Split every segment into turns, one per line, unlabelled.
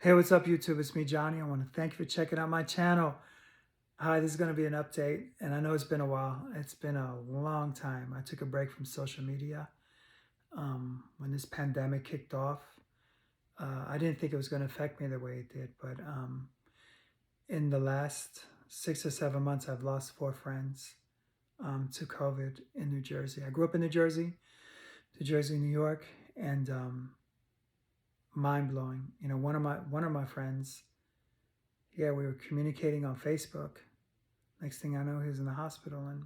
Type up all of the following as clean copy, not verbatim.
Hey, what's up, YouTube? It's me, Johnny. I want to thank you for checking out my channel. Hi, this is going to be an update, and I know it's been a while. It's been a long time. I took a break from social media when this pandemic kicked off. I didn't think it was going to affect me the way it did, but in the last 6 or 7 months, I've lost 4 friends to COVID in New Jersey. I grew up in New Jersey, New York, and mind blowing. You know, one of my friends. Yeah, we were communicating on Facebook. Next thing I know, he was in the hospital and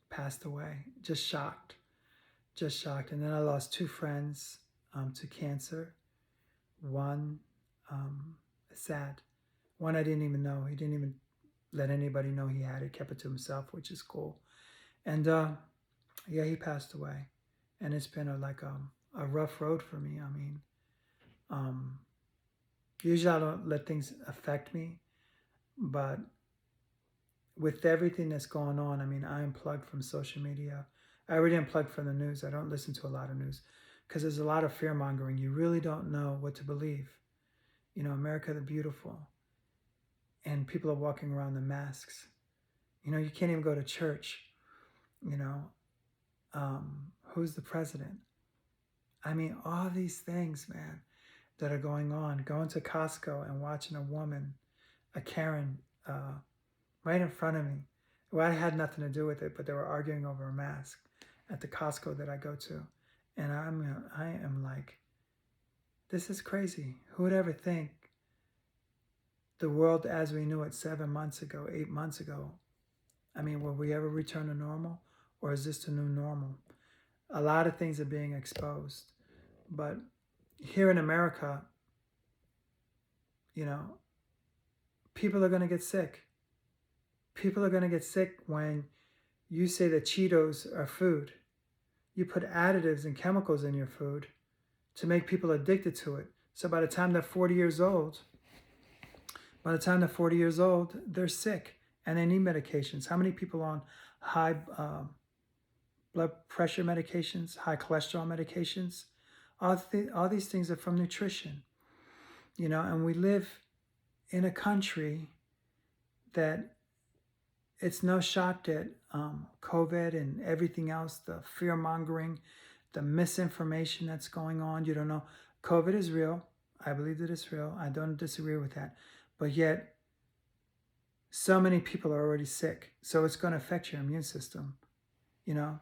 passed away. Just shocked, just shocked. And then I lost 2 friends to cancer. One, sad. One I didn't even know. He didn't even let anybody know he had it. Kept it to himself, which is cool. And yeah, he passed away. And it's been a rough road for me. I mean, um, usually I don't let things affect me, but with everything that's going on, I mean, I unplugged from social media. I already unplugged from the news. I don't listen to a lot of news because there's a lot of fear mongering. You really don't know what to believe. You know, America the Beautiful, and people are walking around in masks. You know, you can't even go to church. You know, who's the president? I mean, all these things, man, that are going on. Going to Costco and watching a woman, a Karen, right in front of me. Well, I had nothing to do with it, but they were arguing over a mask at the Costco that I go to. And I am like, this is crazy. Who would ever think the world as we knew it 7 months ago, 8 months ago? I mean, will we ever return to normal? Or is this the new normal? A lot of things are being exposed. But here in America, you know, people are going to get sick. People are going to get sick when you say that Cheetos are food. You put additives and chemicals in your food to make people addicted to it. So by the time they're 40 years old, they're sick and they need medications. How many people on high blood pressure medications, high cholesterol medications? All these things are from nutrition, you know, and we live in a country that it's no shock that COVID and everything else, the fear mongering, the misinformation that's going on. You don't know. COVID is real. I believe that it's real. I don't disagree with that. But yet, so many people are already sick. So it's going to affect your immune system. You know,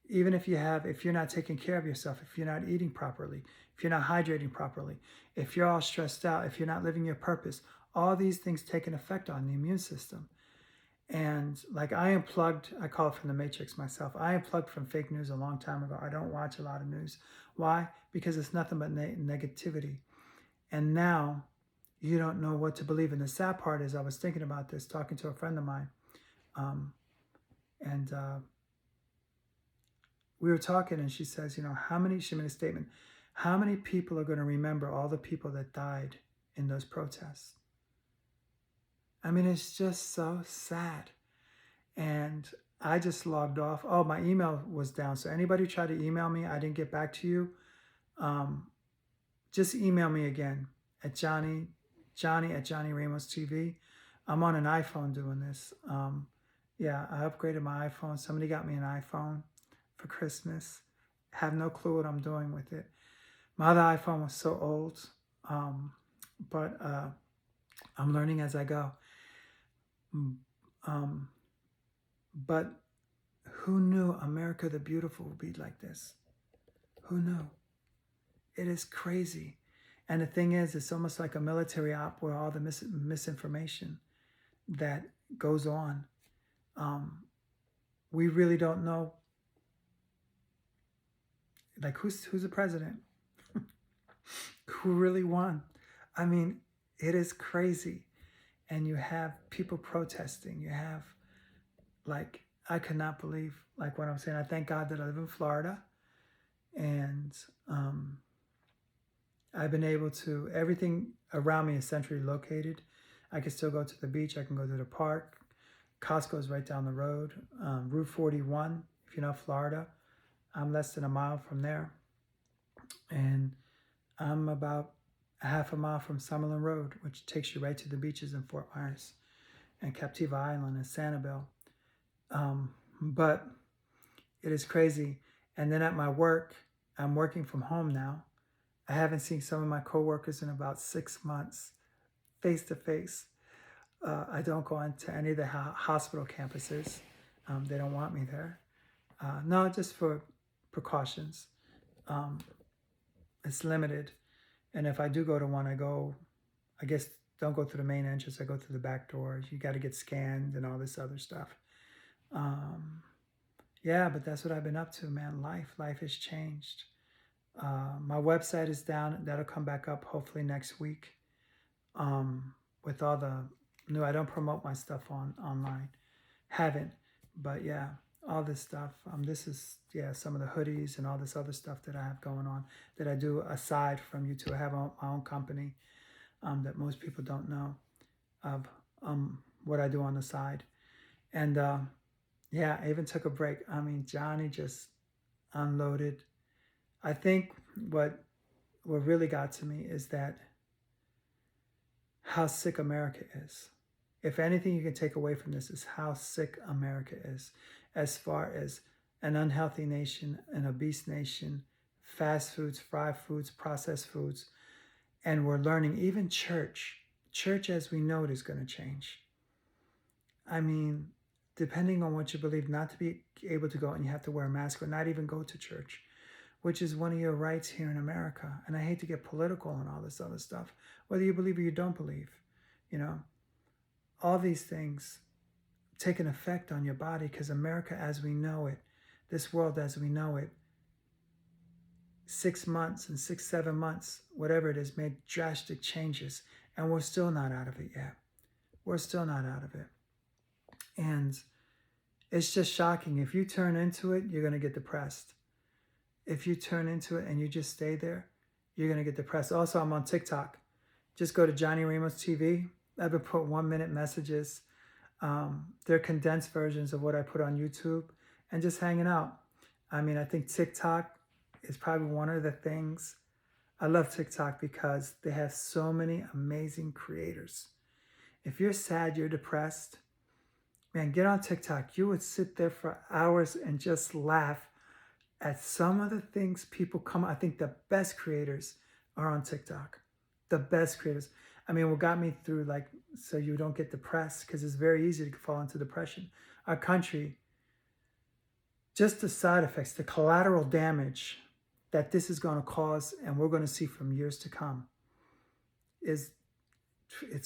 even if you're not taking care of yourself, if you're not eating properly, if you're not hydrating properly, if you're all stressed out, if you're not living your purpose, all these things take an effect on the immune system. And like I unplugged, I call it from the matrix myself. I unplugged from fake news a long time ago. I don't watch a lot of news. Why? Because it's nothing but negativity. And now you don't know what to believe. And the sad part is I was thinking about this, talking to a friend of mine. And we were talking and she says, you know, she made a statement, how many people are going to remember all the people that died in those protests? I mean, it's just so sad. And I just logged off. Oh, my email was down. So anybody who tried to email me, I didn't get back to you. Just email me again at Johnny at Johnny Ramos TV. I'm on an iPhone doing this. Yeah, I upgraded my iPhone. Somebody got me an iPhone for Christmas. Have no clue what I'm doing with it. My other iPhone was so old, but I'm learning as I go. But who knew America the Beautiful would be like this? Who knew? It is crazy. And the thing is, it's almost like a military op where all the misinformation that goes on. We really don't know, like, who's the president? Who really won? I mean, it is crazy. And you have people protesting. You have, like, I could not believe, like, what I'm saying. I thank God that I live in Florida. And I've been able to, everything around me is centrally located. I can still go to the beach. I can go to the park. Costco is right down the road. Route 41, if you know Florida, I'm less than a mile from there. And I'm about a half a mile from Summerlin Road, which takes you right to the beaches in Fort Myers and Captiva Island and Sanibel. But it is crazy. And then at my work, I'm working from home now. I haven't seen some of my coworkers in about 6 months, face to face. I don't go into any of the hospital campuses. They don't want me there. No, just for precautions. It's limited. And if I do go to one, I guess, don't go through the main entrance. I go through the back doors. You got to get scanned and all this other stuff. Yeah, but that's what I've been up to, man. Life has changed. My website is down. That'll come back up hopefully next week. With all the new, I don't promote my stuff online. Haven't, but yeah, all this stuff. This is, yeah, some of the hoodies and all this other stuff that I have going on that I do aside from YouTube. I have my own company that most people don't know of what I do on the side. And yeah, I even took a break. I mean, Johnny just unloaded. I think what really got to me is that how sick America is. If anything you can take away from this is how sick America is, as far as an unhealthy nation, an obese nation, fast foods, fried foods, processed foods. And we're learning even church as we know it is going to change. I mean, depending on what you believe, not to be able to go and you have to wear a mask or not even go to church, which is one of your rights here in America. And I hate to get political and all this other stuff, whether you believe or you don't believe, you know, all these things take an effect on your body because America as we know it, this world as we know it, 6 months and 6, 7 months, whatever it is, made drastic changes. And we're still not out of it yet. We're still not out of it. And it's just shocking. If you turn into it, you're going to get depressed. If you turn into it and you just stay there, you're going to get depressed. Also, I'm on TikTok. Just go to Johnny Ramos TV. I've been put 1-minute messages. They're condensed versions of what I put on YouTube and just hanging out. I mean, I think TikTok is probably one of the things. I love TikTok because they have so many amazing creators. If you're sad, you're depressed, man, get on TikTok. You would sit there for hours and just laugh at some of the things people come. I think the best creators are on TikTok. The best creators. I mean, what got me through, like, so you don't get depressed, because it's very easy to fall into depression. Our country, just the side effects, the collateral damage that this is going to cause, and we're going to see from years to come, it's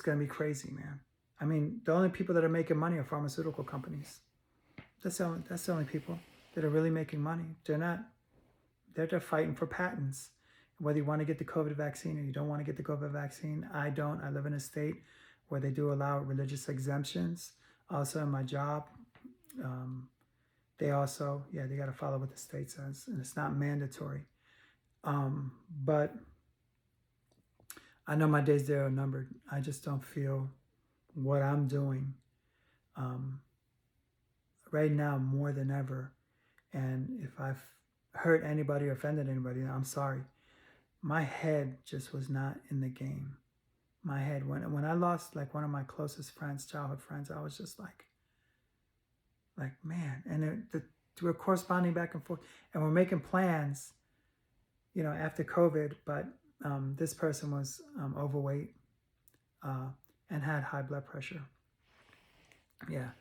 going to be crazy, man. I mean, the only people that are making money are pharmaceutical companies. That's the only people that are really making money. They're fighting for patents. Whether you want to get the COVID vaccine or you don't want to get the COVID vaccine, I don't. I live in a state where they do allow religious exemptions. Also in my job, they also, yeah, they got to follow what the state says, and it's not mandatory. But I know my days there are numbered. I just don't feel what I'm doing right now more than ever. And if I've hurt anybody or offended anybody, I'm sorry. My head just was not in the game. My head, when I lost like one of my closest friends, childhood friends, I was just like man. And we're corresponding back and forth, and we're making plans, you know, after COVID. But this person was overweight and had high blood pressure. Yeah,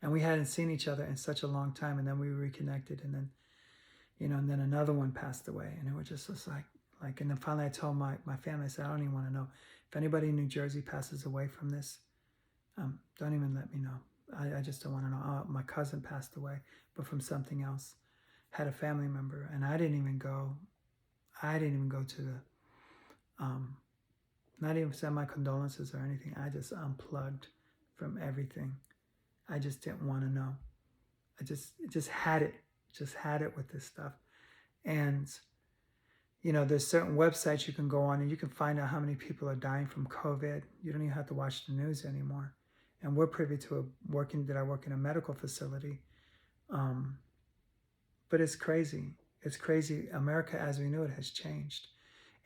and we hadn't seen each other in such a long time, and then we reconnected, and then, you know, and then another one passed away, and it was just like, and then finally I told my family, I said, I don't even want to know. If anybody in New Jersey passes away from this, don't even let me know. I just don't want to know. My cousin passed away, but from something else. Had a family member, and I didn't even go to the, not even send my condolences or anything. I just unplugged from everything. I just didn't want to know. I just had it with this stuff. And, you know, there's certain websites you can go on and you can find out how many people are dying from COVID. You don't even have to watch the news anymore. And we're privy to I work in a medical facility. But it's crazy. It's crazy. America as we knew it has changed.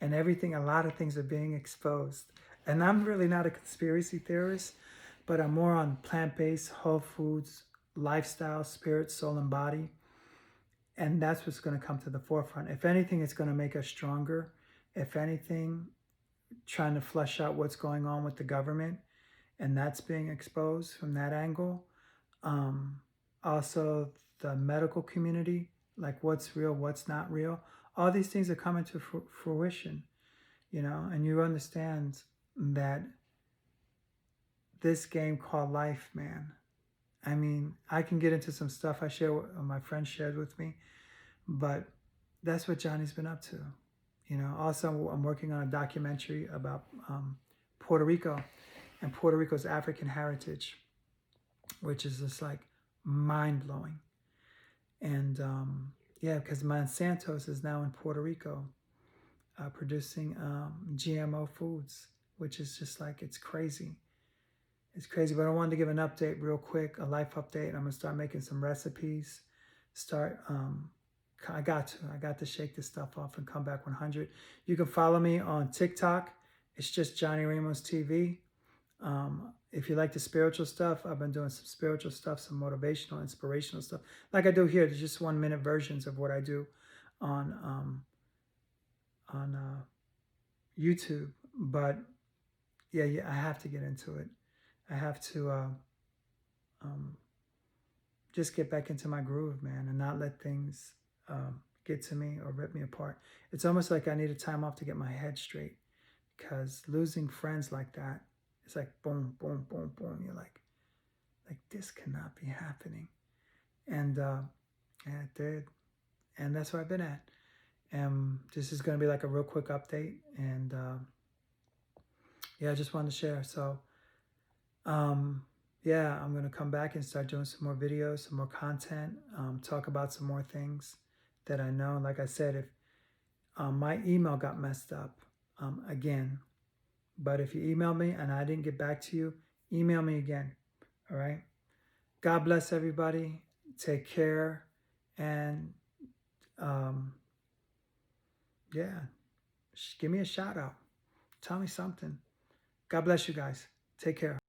and everything, a lot of things are being exposed. And I'm really not a conspiracy theorist, but I'm more on plant-based, whole foods, lifestyle, spirit, soul, and body. And that's what's going to come to the forefront. If anything, it's going to make us stronger. If anything, trying to flesh out what's going on with the government, and that's being exposed from that angle. Also, the medical community, like what's real, what's not real. All these things are coming to fruition, you know, and you understand that this game called life, man. I mean, I can get into some stuff I share, my friend shared with me, but that's what Johnny's been up to. You know, also I'm working on a documentary about Puerto Rico and Puerto Rico's African heritage, which is just like mind blowing. And yeah, because Monsanto's is now in Puerto Rico producing GMO foods, which is just like, it's crazy. It's crazy, but I wanted to give an update real quick, a life update. I'm gonna start making some recipes. I got to shake this stuff off and come back 100. You can follow me on TikTok. It's just Johnny Ramos TV. If you like the spiritual stuff, I've been doing some spiritual stuff, some motivational, inspirational stuff. Like I do here, there's just 1 minute versions of what I do on YouTube. But yeah, I have to get into it. I have to just get back into my groove, man, and not let things get to me or rip me apart. It's almost like I need a time off to get my head straight, because losing friends like that, it's like boom, boom, boom, boom. You're like this cannot be happening. And yeah, it did. And that's where I've been at. And this is going to be like a real quick update. And yeah, I just wanted to share. So yeah, I'm going to come back and start doing some more videos, some more content, talk about some more things that I know. Like I said, if my email got messed up again, but if you email me and I didn't get back to you, email me again. All right. God bless everybody. Take care. And yeah, give me a shout out. Tell me something. God bless you guys. Take care.